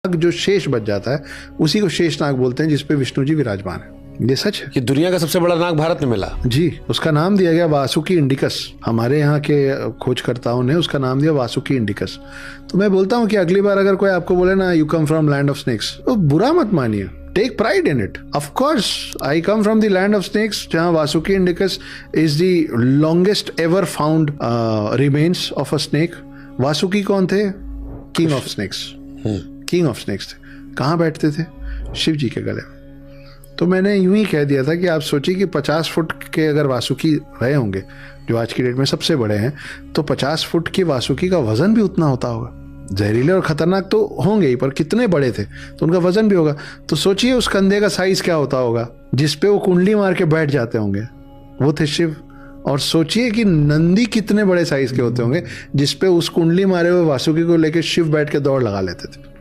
जो शेष बच जाता है उसी को शेषनाग बोलते हैं, जिसपे विष्णु जी विराजमान है। ये सच है कि दुनिया का सबसे बड़ा नाग भारत में मिला। जी। उसका नाम दिया गया वासुकी इंडिकस। हमारे यहाँ के खोजकर्ताओं ने उसका नाम दिया वासुकी इंडिकस। तो मैं बोलता हूँ कि अगली बार अगर कोई आपको बोले ना you come from land of snakes, तो बुरा मत मानिए, take pride in it. Of course I come from the land of snakes, जहाँ Vasuki indicus is the longest ever found remains of a snake. Vasuki कौन थे? King of snakes. King of snakes थे। कहाँ बैठते थे? शिव जी के गले में। तो मैंने यूं ही कह दिया था कि आप सोचिए कि 50 फुट के अगर वासुकी रहे होंगे, जो आज की डेट में सबसे बड़े हैं, तो 50 फुट की वासुकी का वजन भी उतना होता होगा। जहरीले और खतरनाक तो होंगे ही, पर कितने बड़े थे तो उनका वजन भी होगा। तो सोचिए उस कंधे का साइज क्या होता होगा जिसपे वो कुंडली मार के बैठ जाते होंगे, वो थे शिव। और सोचिए कि नंदी कितने बड़े साइज के होते होंगे जिसपे उस कुंडली मारे हुए वासुकी को लेकर शिव बैठ के दौड़ लगा लेते थे।